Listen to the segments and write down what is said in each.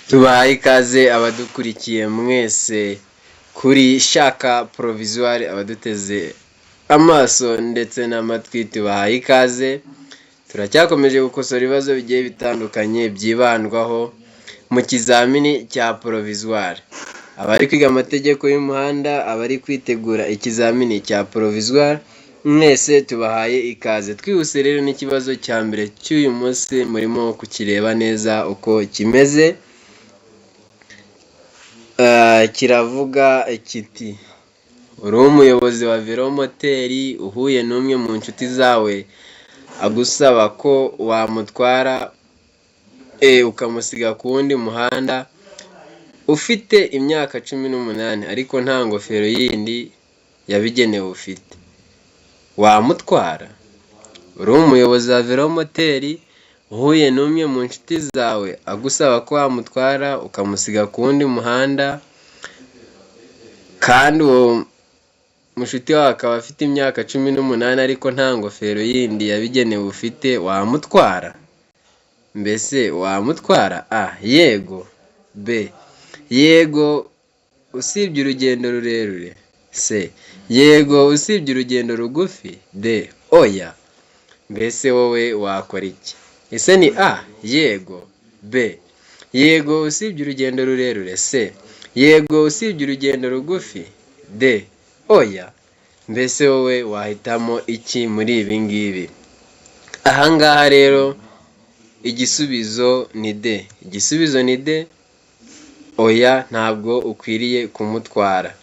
Tubahaye ikaze abadukurikiye mwese kuri Shaka Provisoire, abaduteze amaso ndetse n'amatwi tubahaye ikaze. Turacyakomeje gukosora ibibazo bigiye bitandukanye byibandwaho mu kizamini cya Provisoire. Abari kwiga amategeko y'umuhanda, abari kwitegura ikizamini cya Provisoire, mwese tubahaye ikaze. Twihuse rero n'ikibazo cya mbere cy'uyu munsi murimo kukireba neza uko kimeze. Kiravuga kiti: uri umuyobozi wa velomoteri uhuye n'umwe mu nshuti zawe agusaba ko wamutwara ukamusiga ku wundi muhanda, ufite imyaka 18 ariko nta ngofero yindi yabigenewe ufite, wamutwara? Uri umuyobozi wa velomoteri uhuye n'umwe mu nshuti zawe agusaba ko wamutwara ukamusiga ku wundi muhanda, kandi uwo mushuti wawe akaba afite imyaka 18 ariko nta ngofero yindi yabigenewe ufite, wamutwara? Mbese wamutwara? A. Yego. B. Yego usibye urugendo rurerure. C. Yego usibye urugendo rugufi. D. Oya. Mbese wowe wakora iki? Ese ni A. Yego. B. Yego usibye urugendo rurerure. C. Yego usibye urugendo rugufi. D. Oya. Mbese wowe wahitamo iki muri ibi ngibi? Ahangaha rero igisubizo ni D. Igisubizo ni D. Oya, ntabwo ukwiriye kumutwara.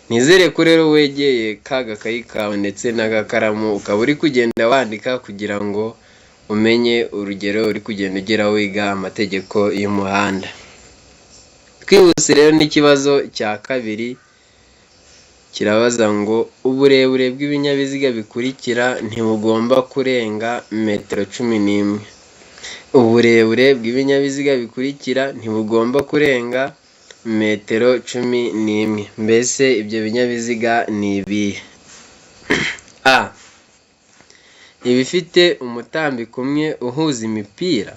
Nizere ko rero wegeye ka gakayi kawe ndetse n'agakaramu ukaba uri kugenda wandika kugira ngo umenye urugero uri kugenda ugera wiga amategeko y'umuhanda. Twihuse rero n'ikibazo cya kabiri kirabaza ngo uburebure bw'ibinyabiziga bikurikira ntibugomba kurenga metero 11. Uburebure bw'ibinyabiziga bikurikira ntibugomba kurenga metero 11. Mbese ibyo binyabiziga ni ibihe? A. Ibifite umutambiko umwe uhuza imipira.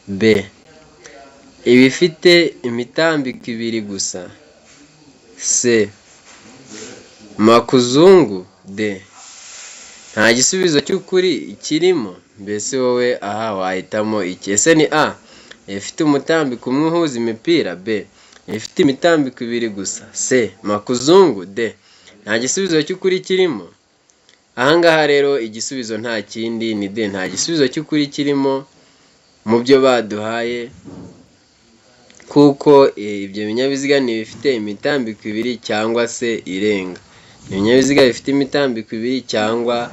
B. Ibifite imitambiko 2 gusa. C. Makuzungu. D. Nta gisubizo cy'ukuri kirimo. Mbese wowe aha wahitamo iki? Ese ni A. Ifite umutambiko umwe uhuza imipira. B. Ifite imitambiko 2 gusa. C. Makuzungu. D. Nta gisubizo cy'ukuri kirimo. Ahangaha rero igisubizo nta kindi ni D. Nta gisubizo cy'ukuri kirimo mu byo baduhaye, kuko ibyo binyabiziga ni bifite imitambiko 2 cyangwa se irenga. Ibinyabiziga bifite imitambiko 2 cyangwa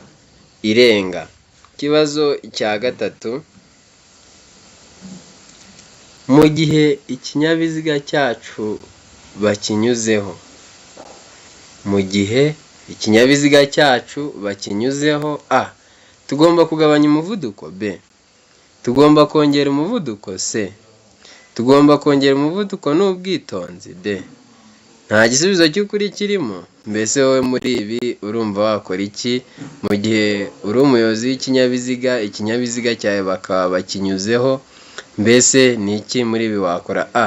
irenga. Ikibazo cya gatatu: mu gihe ikinyabiziga cyacu bakinyuzeho. Mu gihe ikinyabiziga cyacu bakinyuzeho, A. Tugomba kugabanya umuvuduko. B. Tugomba kongera umuvuduko. C. Tugomba kongera umuvuduko n'ubwitonzi. D. Nta gisubizo cy'ukuri kirimo. Mbese wowe muri ibi urumva wakora iki mu gihe uri umuyobozi w'ikinyabiziga, ikinyabiziga cyawe bakaba bakinyuzeho? Mbese ni iki muri ibi wakora? A.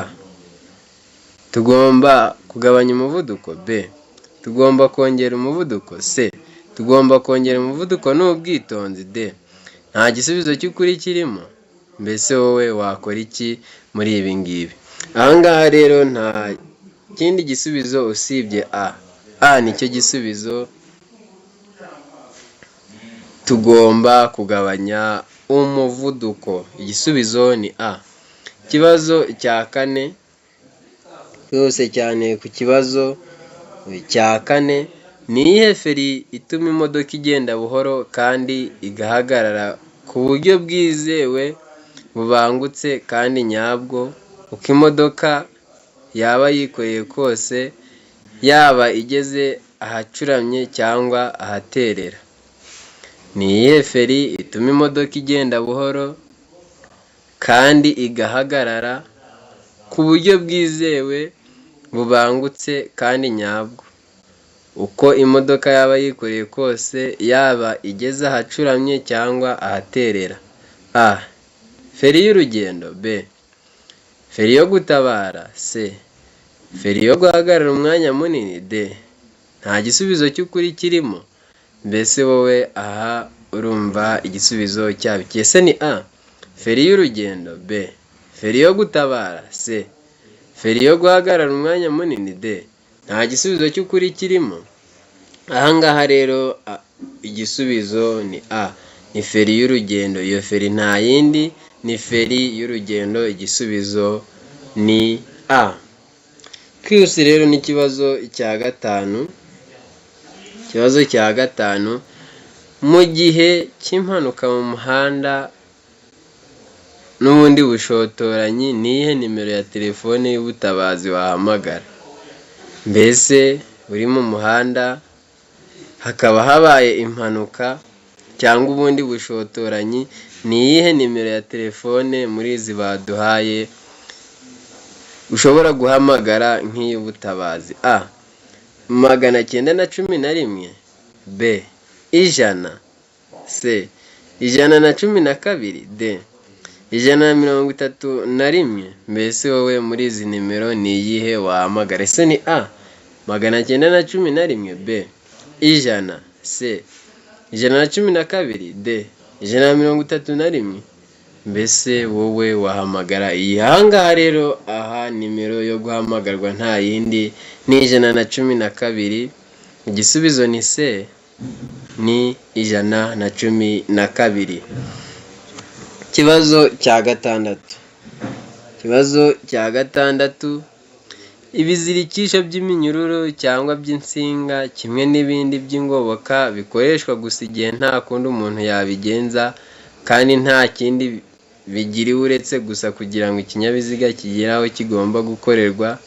Tugomba kugabanya umuvuduko. B. Tugomba kongera umuvuduko. C. Tugomba kongera umuvuduko n'ubwitonzi. D. Nta gisubizo cy'ukuri kirimo. Mbese wowe wakora iki muri ibi ngibi? Ahangaha rero nta kindi gisubizo usibye A. A nicyo gisubizo. Tugomba kugabanya umuvuduko. Igisubizo ni A. Ikibazo cya kane, cyose cyane ku kibazo cya kane: ni iyihe feri ituma imodoka igenda buhoro kandi igahagarara ku buryo bwizewe bubangutse kandi nyabwo, uko imodoka yaba yikoreye kose, yaba igeze ahacuramye cyangwa ahaterera? Ni iyihe feri ituma imodoka igenda buhoro kandi igahagarara ku buryo bwizewe bubangutse kandi nyabwo, uko imodoka yaba yikoreye kose, yaba igeze ahacuramye cyangwa ahaterera? A. Feri y'urugendo. B. feri yo gutabara c feri yo guhagarara umwanya munini d nta gisubizo cy'ukuri kirimo. Mbese wowe aha urumva igisubizo cyabyo. Ese ni a feri y'urugendo, b feri yo gutabara, c feri yo guhagarara umwanya munini, d nta gisubizo cy'ukuri kirimo. Ahangaha rero igisubizo ni a ni feri y'urugendo. Iyo feri nta yindi ni feri y'urugendo. Igisubizo ni a. Kwiyusi rero ni ikibazo cya gatanu. Ikibazo cya gatanu, mu gihe cy'impanuka mu muhanda n'ubundi bushotoranyi ni iyihe nimero ya telefone y'ubutabazi wahamagara? Mbese uri mu muhanda hakaba habaye impanuka cyangwa ubundi bushotoranyi, ni iyihe nimero ya telefone muri izi baduhaye ushobora guhamagara nk'iy'ubutabazi? a 911, b 100, c 112, d 131. Mbese wowe muri izi nimero ni iyihe wahamagara? Ese ni a 911, b 100, c 112, d 131. Mbese wowe wahamagara iyi. Ahangaha rero nimero yo guhamagarwa nta yindi ni 112. Igisubizo ni c ni 112. Ikibazo cya gatandatu. Ikibazo cya gatandatu, ibizirikisho by'iminyururu cyangwa by'insinga kimwe n'ibindi by'ingoboka bikoreshwa gusa igihe nta kundi umuntu yabigenza kandi nta kindi bigiriwe uretse gusa kugira ngo ikinyabiziga kigere aho kigomba gukorerwa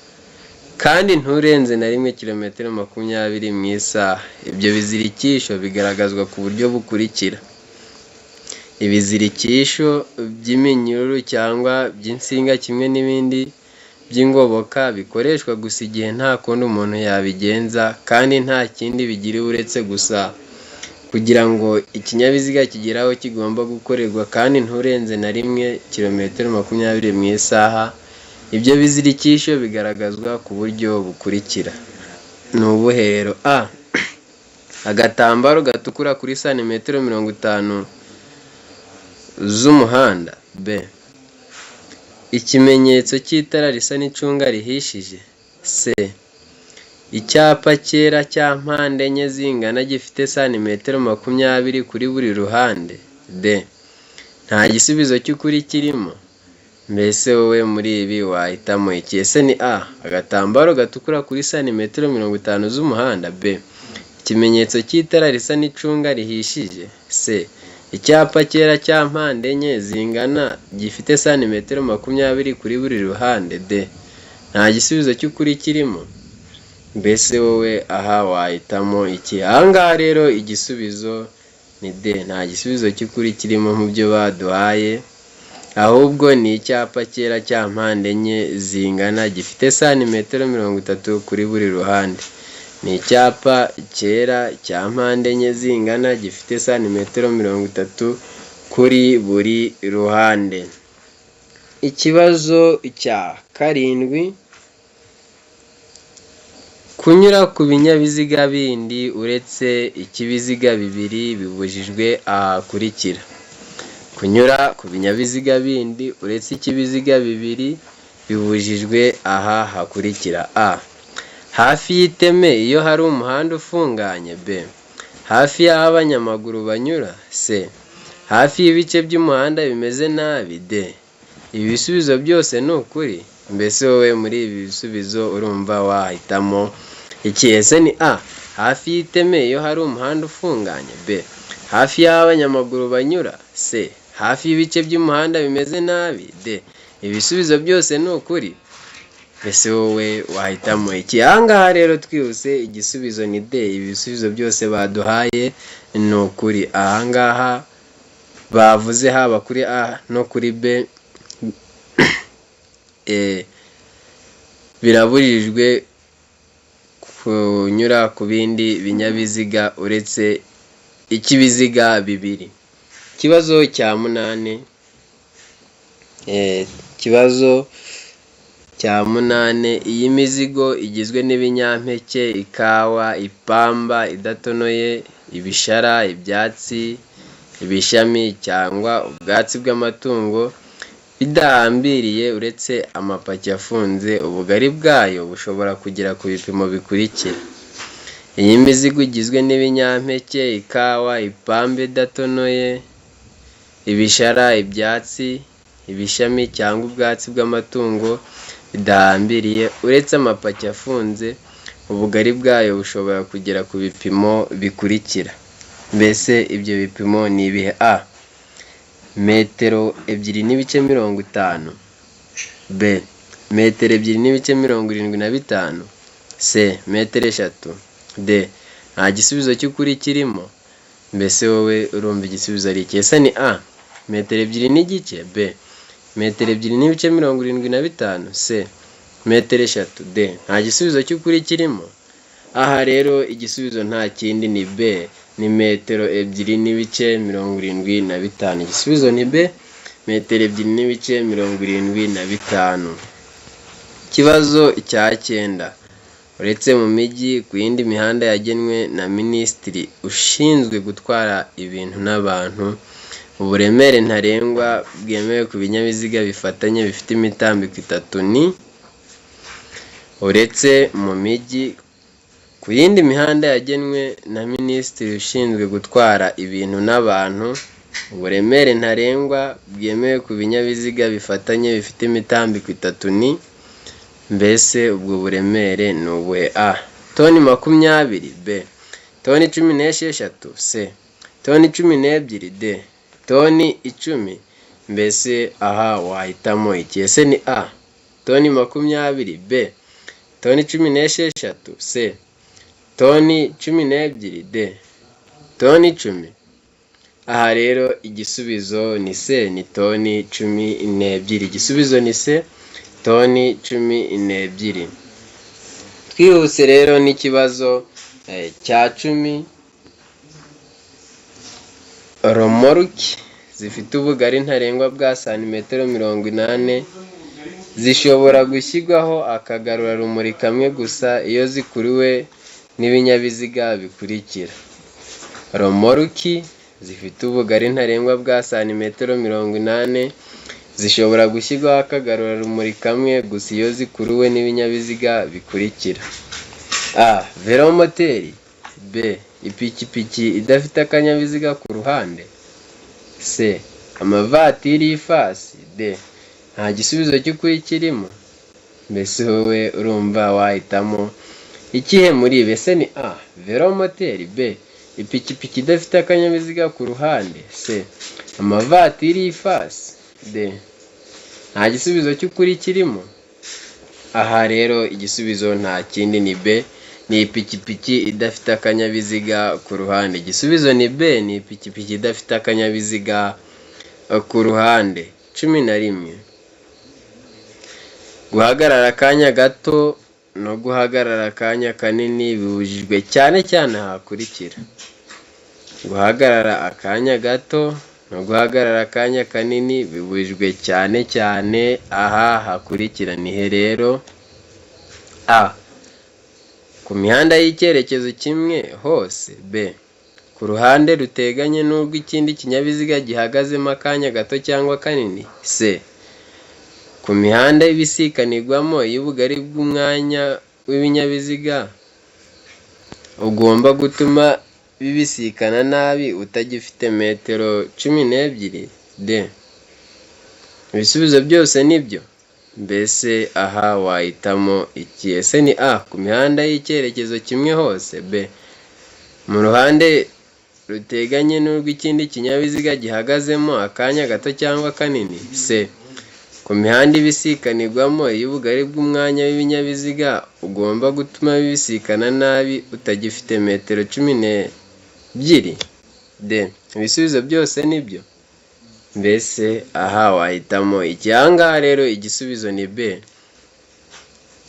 kandi nturenze na 1 kilometero 20 mu isaha. Ibyo bizirikisho bigaragazwa ku buryo bukurikira. Ibizirikisho by'iminyururu cyangwa by'insinga kimwe n'ibindi by'ingoboka bikoreshwa gusa igihe nta kundi umuntu yabigenza kandi nta kindi bigiriwe uretse gusa kugira ngo ikinyabiziga kigere aho kigomba gukorerwa kandi nturenze na 1 kilometero 20 mu isaha. Ibyo bizirikisho bigaragazwa ku buryo bukurikira. Ni ubuhe rero? a agatambaro gatukura kuri santimetero 50 z'umuhanda, b ikimenyetso cy'itara risa n'icunga rihishije, c icyapa cyera cya mpande enye zingana gifite santimetero 20 kuri buri ruhande, d nta gisubizo cy'ukuri kirimo. Mbese wowe muri ibi wahitamo iki? Ese ni a agatambaro gatukura kuri santimetero 50 z'umuhanda, b ikimenyetso cy'itara risa n'icunga rihishije, c icyapa cyera cya mpande enye zingana gifite santimetero 20 kuri buri ruhande, d nta gisubizo cy'ukuri kirimo. Mbese wowe aha wahitamo iki? Ahangaha rero igisubizo ni d nta gisubizo cy'ukuri kirimo mu byo baduhaye, ahubwo ni icyapa cyera cya mpande enye zingana gifite santimetero 30 kuri buri ruhande. Ni icyapa cyera cya mpande enye zingana gifite santimetero 30 kuri buri ruhande. Ikibazo cya karindwi, kunyura ku binyabiziga bindi uretse ikibiziga bibiri bibujijwe ahakurikira. Kunyura ku binyabiziga bindi uretse ikibiziga bibiri bibujijwe aha hakurikira. a hafi y'iteme iyo hari umuhanda ufunganye, b hafi y'aho abanyamaguru banyura, c hafi y'ibice by'umuhanda bimeze nabi, d ibi bisubizo byose ni ukuri. Mbese wowe muri ibi bisubizo urumva wahitamo iki? Ese ni a hafi y'iteme iyo hari umuhanda ufunganye, b hafi y'aho abanyamaguru banyura, c hafi y'ibice by'umuhanda bimeze nabi, d ibisubizo byose ni ukuri. Mbese wowe wahitamo iki? Ahangaha rero twihuse igisubizo ni d. Ibisubizo byose baduhaye ni ukuri. Ahangaha bavuze haba kuri a no kuri b birabujijwe kunyura ku bindi binyabiziga uretse ikibiziga bibiri. Ikibazo cya 8, ikibazo cya munane iyi mizigo igizwe n'ibinyampeke, ikawa, ipamba idatonoye, ibishara, ibyatsi, ibishami cyangwa ubwatsi bw'amatungo bidahambiriye uretse amapaki afunze, ubugari bwayo bushobora kugera ku bipimo bikurikira. Iyi mizigo igizwe n'ibinyampeke, ikawa, ipamba idatonoye, ibishara, ibyatsi, ibishami cyangwa ubwatsi bw'amatungo bidahambiriye uretse amapaki afunze, ubugari bwayo bushobora kugera ku bipimo bikurikira. Mbese ibyo bipimo ni ibihe? A. Metero 2.50. B. Metero 2.75. C. Metero 3. D. Nta gisubizo cy'ukuri kirimo. Mbese wowe urumva igisubizo ari iki? Ese ni A. Metero 2.5. B. Metero 2.75. C. Metero 3. D. Nta gisubizo cy'ukuri kirimo. Aha rero igisubizo nta kindi ni B. Ni metero 2.75. Igisubizo ni B. Metero 2.75. Ikibazo cya 9. Uretse mu mijyi, ku yindi mihanda yagenwe na Minisitiri ushinzwe gutwara ibintu n'abantu, uburemere ntarengwa bwemewe ku binyabiziga bifatanye bifite imitambiko 3 ni. Uretse mu mijyi, ku yindi mihanda yagenwe na Minisitiri ushinzwe gutwara ibintu n'abantu, uburemere ntarengwa bwemewe ku binyabiziga bifatanye bifite imitambiko 3 ni. Mbese ubwo buremere ni ubuhe? A. Toni 20. B. Toni 16. C. Toni 12. D. Toni 10. Mbese aha wahitamo iki? Ese ni A. Toni 20. B. Toni 16. C. Toni 12. D. Toni 10. Aha rero igisubizo ni C. Ni toni 12. Igisubizo ni C. Toni 12. Twihuse rero n'ikibazo cya 10. Romoruki zifite ubugari ntarengwa bwa santimetero 80 zishobora gushyirwaho akagarurarumuri kamwe gusa iyo zikuruwe n'ibinyabiziga bikurikira. Romoruki zifite ubugari ntarengwa bwa santimetero 80 zishobora gushyirwaho akagarurarumuri kamwe gusa iyo zikuruwe n'ibinyabiziga bikurikira. A. Velomoteri. B. Ipikipiki idafite akanyabiziga ku ruhande. C. Amavatiri y'ifasi. D. Nta gisubizo cy'ukuri kirimo. Mbese wowe urumva wahitamo ikihe muri ibi? Ese ni A. Velomoteri. B. Ipikipiki idafite akanyabiziga ku ruhande. C. Amavatiri y'ifasi. D. Nta gisubizo cy'ukuri kirimo. Aha rero igisubizo nta kindi ni B. Ni ipikipiki idafite akanyabiziga ku ruhande. Igisubizo ni B. Ni ipikipiki idafite akanyabiziga ku ruhande. 11. Guhagarara akanya gato no guhagarara akanya kanini bibujijwe cyane cyane hakurikira. Guhagarara akanya gato no guhagarara akanya kanini bibujijwe cyane cyane aha hakurikira. Ni he rero? A. Ku mihanda y'icyerekezo kimwe hose. B. Ku ruhande ruteganye n'urw'ikindi kinyabiziga gihagazemo akanya gato cyangwa kanini. C. Ku mihanda y'ibisikanirwamo y'ubugari bw'umwanya w'ibinyabiziga ugomba gutuma bibisikana nabi utagifite metero 12. D. Ibisubizo byose nibyo. Mbese aha wahitamo iki? Ese ni A. Ku mihanda y'icyerekezo kimwe hose. B. Mu ruhande ruteganye n'urw'ikindi kinyabiziga gihagazemo akanya gato cyangwa kanini. C. Ku mihanda ibisikanirwamo y'ubugari bw'umwanya w'ibinyabiziga ugomba gutuma bibisikana nabi utagifite metero 12. D. Ibisubizo byose nibyo. Mbese aha wahitamo iki? Ahangaha rero igisubizo ni B.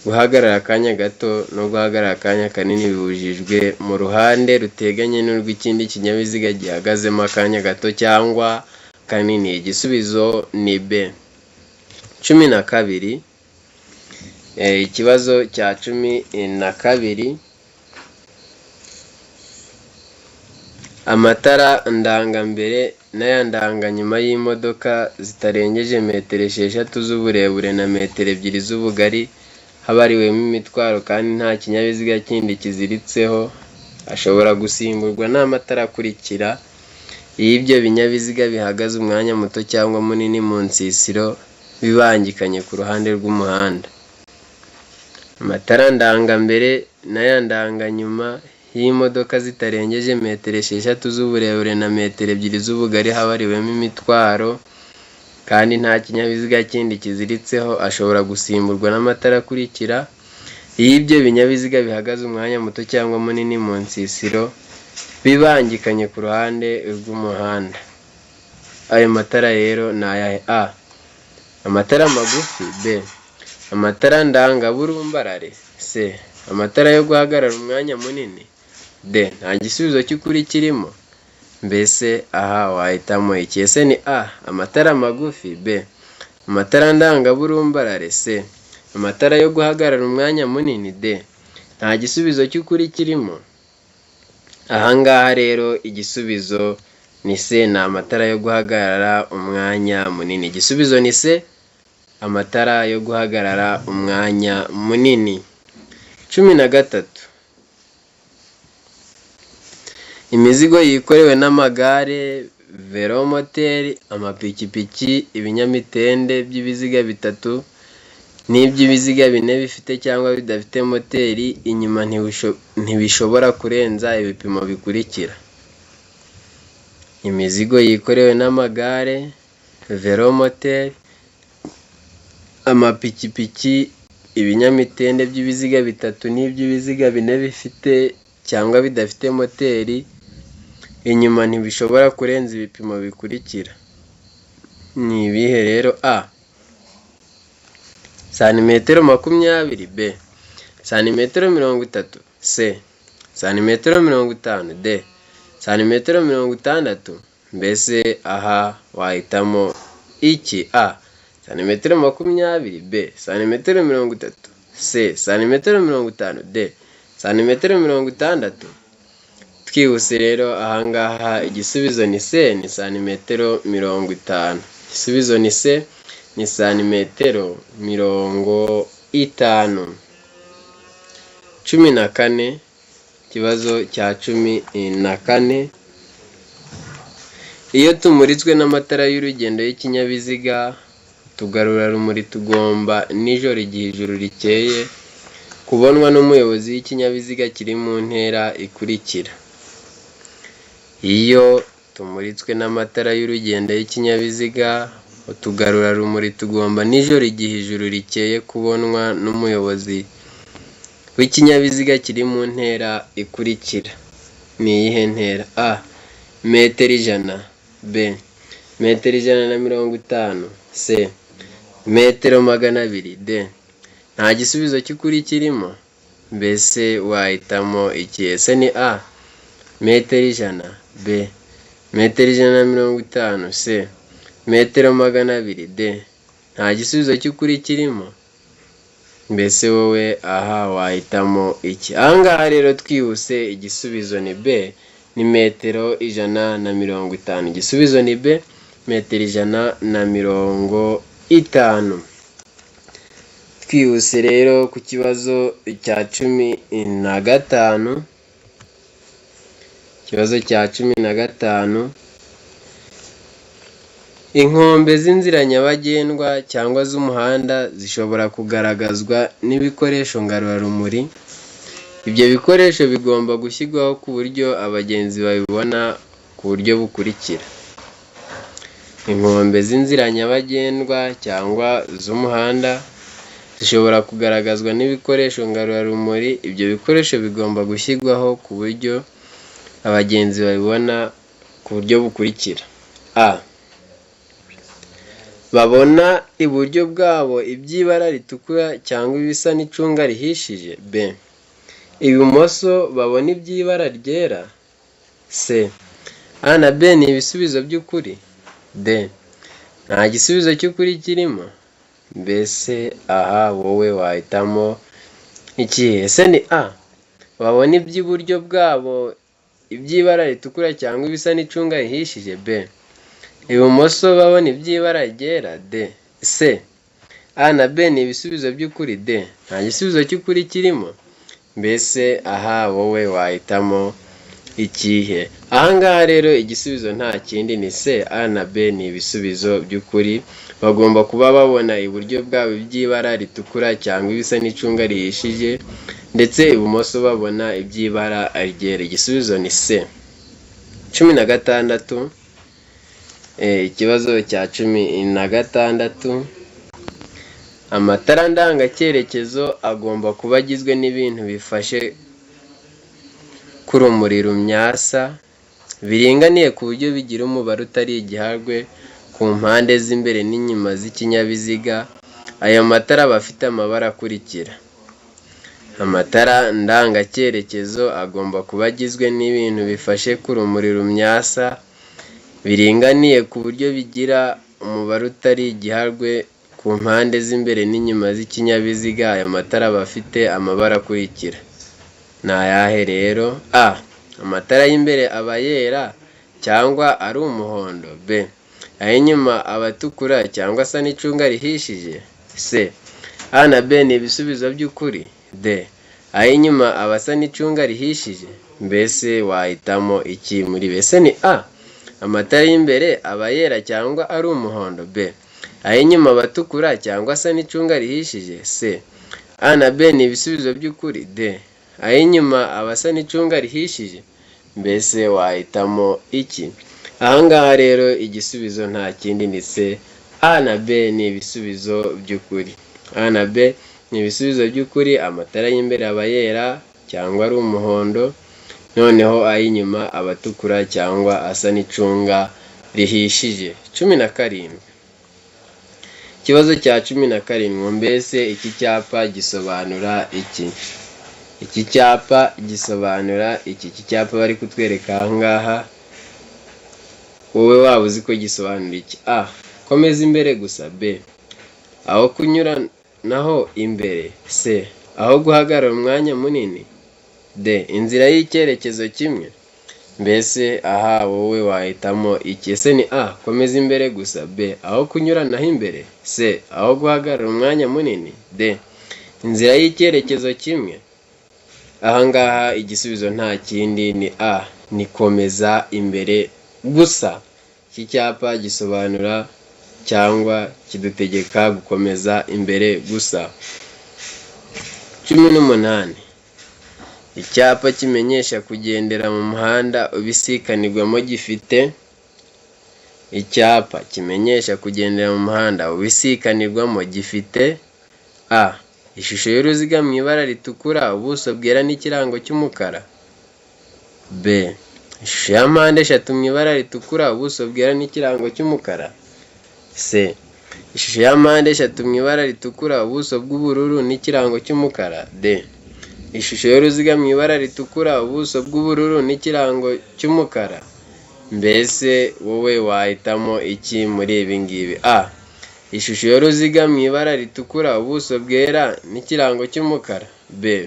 Guhagarara akanya gato no guhagarara akanya kanini bibujijwe mu ruhande ruteganye n'urw'ikindi kinyabiziga gihagazemo akanya gato cyangwa kanini. Igisubizo ni B. 12. Ikibazo cya 12, amatara ndangambere n'aya ndanganyuma y'imodoka zitarengeje metero 6 z'uburebure na metero 2 z'ubugari habariwemo imitwaro kandi nta kinyabiziga kindi kiziritseho, ashobora gusimburwa n'amatara akurikira. Iyo ibyo binyabiziga bihagaze umwanya muto cyangwa munini mu nsisiro bibangikanye ku ruhande rw'umuhanda. Amatara ndangambere n'aya ndanganyuma y'imodoka zitarengeje metero 6 z'uburebure na metero 2 z'ubugari habariwemo imitwaro kandi nta kinyabiziga kindi kiziritseho, ashobora gusimburwa n'amatara akurikira. Iyo ibyo binyabiziga bihagaze umwanya muto cyangwa munini mu nsisiro bibangikanye ku ruhande rw'umuhanda. Ayo matara rero ni ayahe? A. Amatara magufi. B. Amatara ndangaburumbarare. C. Amatara yo guhagarara umwanya munini. D. Nta gisubizo cy'ukuri kirimo. Mbese aha wahitamo iki? Ese ni A. Amatara magufi. B. Amatara ndangaburumbarare. C. Amatara yo guhagarara umwanya munini. D. Nta gisubizo cy'ukuri kirimo. Ahangaha rero igisubizo ni C. Ni amatara yo guhagarara umwanya munini. Igisubizo ni C. Amatara yo guhagarara umwanya munini. 13. Imizigo yikorewe n'amagare, velomoteri, amapikipiki, ibinyamitende by'ibiziga 3 n'iby'ibiziga 4 bifite cyangwa bidafite moteri inyuma ntibishobora kurenza ibipimo bikurikira. Imizigo yikorewe n'amagare, velomoteri, amapikipiki, ibinyamitende by'ibiziga 3 n'iby'ibiziga 4 bifite cyangwa bidafite moteri inyuma ntibishobora kurenza ibipimo bikurikira. Ni ibihe rero? A. Santimetero 20. B. Santimetero 30. C. Santimetero 50. D. Santimetero 60. Mbese aha wahitamo iki? A. Santimetero 20. B. Santimetero 30. C. Santimetero 50. D. Santimetero 60. Twihuse rero ahangaha igisubizo ni C. Ni santimetero 50. Igisubizo ni C. Ni santimetero 50. 14. Ikibazo cya 14. Iyo tumuritswe n'amatara y'urugendo y'ikinyabiziga, tugarurarumuri tugomba nijoro igihe ijuru rikeye kubonwa n'umuyobozi w'ikinyabiziga kiri mu ntera ikurikira. Iyo tumuritswe n'amatara y'urugendo y'ikinyabiziga, utugarurarumuri tugomba nijoro igihe ijuru rikeye kubonwa n'umuyobozi w'ikinyabiziga kiri mu ntera ikurikira. Ni iyihe ntera? A. Metero 100. B. Metero 150. C. Metero 200. D. Nta gisubizo cy'ukuri kirimo. Mbese wahitamo iki? Ese ni A. Metero 100. B. Metero 150. C. Metero 200. D. Nta gisubizo cy'ukuri kirimo. Mbese wowe aha wahitamo iki? Ahangaha rero twihuse igisubizo ni B. Ni metero 150. Igisubizo ni B. Metero 150. Twihuse rero ku kibazo cya 15. Ikibazo cya 15. Inkombe z'inzira nyabagendwa cyangwa z'umuhanda zishobora kugaragazwa n'ibikoresho ngarurarumuri. Ibyo bikoresho bigomba gushyirwaho ku buryo abagenzi babibona ku buryo bukurikira. Inkombe z'inzira nyabagendwa cyangwa z'umuhanda zishobora kugaragazwa n'ibikoresho ngarurarumuri. Ibyo bikoresho bigomba gushyirwaho ku buryo abagenzi babibona ku buryo bukurikira. A. Babona iburyo bwabo iby'ibara ritukura cyangwa ibisa n'icunga rihishije. B. Ibumoso babona iby'ibara ryera. C. A na B ni ibisubizo by'ukuri. D. Nta gisubizo cy'ukuri kirimo. mbese aha wowe wahitamo ikihe? Ese ni A, babona iby'iburyo bwabo iby'ibara ritukura cyangwa ibisa n'icunga rihishije? B, ibumoso babona iby'ibara ryera? D, C, A na B ni ibisubizo by'ukuri? D, nta gisubizo cy'ukuri kirimo? Mbese aha wowe wahitamo ikihe? Ahangaha rero igisubizo nta kindi ni C, A na B ni ibisubizo by'ukuri. Bagomba kuba babona iburyo bwabo iby'ibara ritukura cyangwa ibisa n'icunga rihishije, ndetse ibumoso babona iby'ibara ryera. Igisubizo ni C. 16. Ikibazo cya 16. Amatara ndangacyerekezo agomba kuba agizwe n'ibintu bifashe ku rumuri rumyasa biringaniye ku buryo bigira umubare utari igiharwe ku mpande z'imbere n'inyuma z'ikinyabiziga. Ayo matara aba afite amabara akurikira. Amatara ndangacyerekezo agomba kuba agizwe n'ibintu bifashe ku rumuri rumyasa biringaniye ku buryo bigira umubare utari igiharwe ku mpande z'imbere n'inyuma z'ikinyabiziga. Ayo matara aba afite amabara akurikira. Ni ayahe rero? A, amatara y'imbere aba yera cyangwa ari umuhondo? B, ay'inyuma aba atukura cyangwa asa n'icunga rihishije? C, A na B ni ibisubizo by'ukuri? D, ay'inyuma aba asa n'icunga rihishije? Mbese wahitamo iki muri B? Ese ni A, amatara y'imbere aba yera cyangwa ari umuhondo? B, ay'inyuma aba atukura cyangwa asa n'icunga rihishije? C, A na B ni ibisubizo by'ukuri? D, ay'inyuma aba asa n'icunga rihishije? Mbese wahitamo iki? Ahangaha rero igisubizo nta kindi ni C, A na B ni ibisubizo by'ukuri. A na B ni ibisubizo by'ukuri. Amatara y'imbere aba yera cyangwa ari umuhondo, noneho ay'inyuma aba atukura cyangwa asa n'icunga rihishije. 17. Ikibazo cya 17. Mbese iki cyapa gisobanura iki? Iki cyapa gisobanura iki? Iki cyapa bari kutwereka ahangaha, wowe waba uzi ko gisobanura iki? A, komeza imbere gusa. B, aho kunyura naho imbere. C, aho guhagarara umwanya munini. D, inzira y'icyerekezo kimwe. Mbese aha wowe wahitamo iki? Ese ni A, komeza imbere gusa. B, aho kunyura naho imbere. C, aho guhagarara umwanya munini. D, inzira y'icyerekezo kimwe. Ahangaha igisubizo nta kindi ni A, ni komeza imbere gusa. Iki cyapa gisobanura cyangwa kidutegeka gukomeza imbere gusa. 18. Icyapa kimenyesha kugendera mu muhanda ubisikanirwamo gifite. Icyapa kimenyesha kugendera mu muhanda ubisikanirwamo gifite. A, ishusho y'uruziga mu ibara ritukura, ubuso bwera n'ikirango cy'umukara. B, ishusho ya mpande eshatu mu ibara ritukura, ubuso bwera n'ikirango cy'umukara. C, ishusho ya mpande eshatu mu ibara ritukura, ubuso bw'ubururu n'ikirango cy'umukara. D, ishusho y'uruziga mu ibara ritukura, ubuso bw'ubururu n'ikirango cy'umukara. Mbese wowe wahitamo iki muri ibi ngibi? A, ishusho y'uruziga mu ibara ritukura, ubuso bwera n'ikirango cy'umukara. B,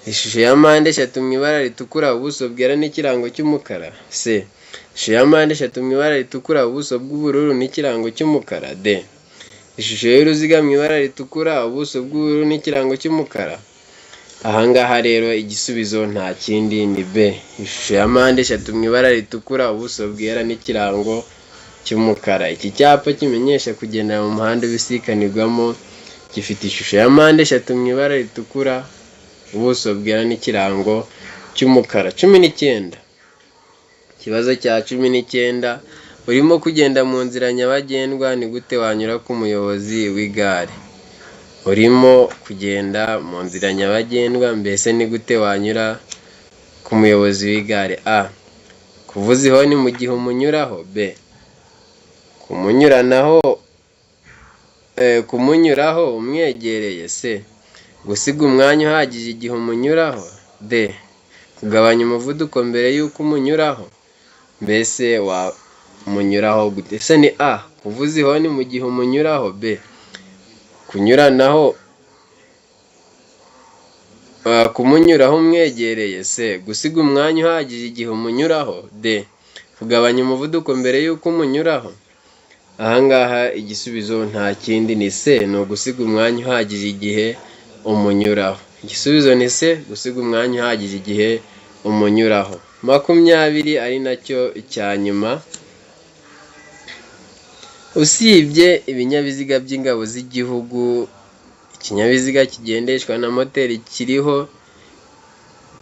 ishusho ya mpande eshatu mu ibara ritukura, ubuso bwera n'ikirango cy'umukara. C, ishusho ya mpande eshatu mu ibara ritukura, ubuso bw'ubururu n'ikirango cy'umukara. D, ishusho y'uruziga mu ibara ritukura, ubuso bw'ubururu n'ikirango cy'umukara. Ahangaha rero igisubizo nta kindi ni B, ishusho ya mpande eshatu mu ibara ritukura, ubuso bwera n'ikirango cy'umukara. Iki cyapa kimenyesha kugendera mu muhanda ubisikanirwamo gifite ishusho ya mpande eshatu mu ibara ritukura, ubuso bwera n'ikirango cy'umukara. 19. Ikibazo cya 19. Urimo kugenda mu nzira nyabagendwa, ni gute wanyura ku muyobozi w'igare? Urimo kugenda mu nzira nyabagendwa, mbese ni gute wanyura ku muyobozi w'igare? A, kuvuza ihoni mu gihe umunyuraho. B, kumunyuraho umwegereye. C, gusiga umwanya uhagije igihe umunyuraho. D, kugabanya umuvuduko mbere y'uko umunyuraho. Mbese wamunyuraho gute? Ese ni A, kuvuza ihoni mu gihe umunyuraho. B, kunyuranaho kumunyuraho umwegereye, c gusiga umwanya uhagije igihe umunyuraho, d kugabanya umuvuduko mbere y'uko umunyuraho. Ahangaha igisubizo nta kindi ni c, ni ugusiga umwanya uhagije igihe umunyuraho. Igisubizo ni c, gusiga umwanya uhagije igihe umunyuraho. 20 ari nacyo cya nyuma. Usibye ibinyabiziga by'ingabo z'igihugu, ikinyabiziga kigendeshwa na moteri kiriho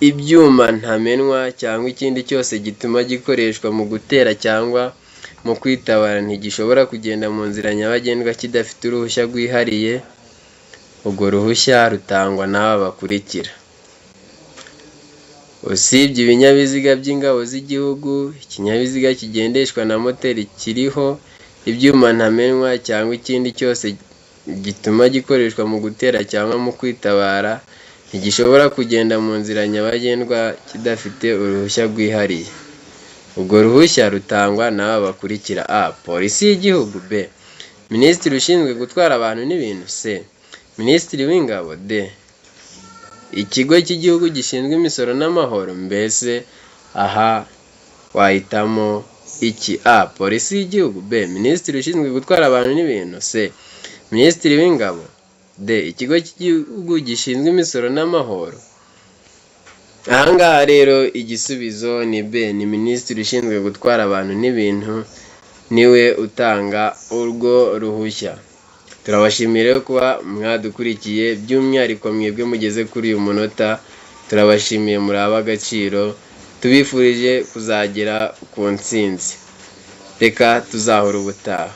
ibyuma ntamenwa cyangwa ikindi cyose gituma gikoreshwa mu gutera cyangwa mu kwitabara ntigishobora kugenda mu nzira nyabagendwa kidafite uruhushya rwihariye. Urwo ruhushya rutangwa n'aba bakurikira: usibye ibinyabiziga by'ingabo z'igihugu, ikinyabiziga kigendeshwa na moteri kiriho ibyuma ntamenwa cyangwa ikindi cyose gituma gikoreshwa mu gutera cyangwa mu kwitabara ntigishobora kugenda mu nzira nyabagendwa kidafite uruhushya rwihariye. Urwo ruhushya rutangwa n'aba bakurikira: a polisi y'igihugu, b minisitiri ushinzwe gutwara abantu n'ibintu, c minisitiri w'ingabo, d ikigo cy'igihugu gishinzwe imisoro n'amahoro. Mbese aha wahitamo iki: a polisi y'igihugu, b minisitiri ushinzwe gutwara abantu n'ibintu, c minisitiri w'ingabo, d ikigo cy'igihugu gishinzwe imisoro n'amahoro. Ahangaha rero igisubizo ni b, ni minisitiri ushinzwe gutwara abantu n'ibintu, niwe utanga urwo ruhushya. Turabashimira kuba mwadukurikiye, by'umwihariko mwebwe mugeze kuri uyu munota, turabashimiye muri ab'agaciro, tubifurije kuzagera ku ntsinzi. Reka tuzahora ubutaha.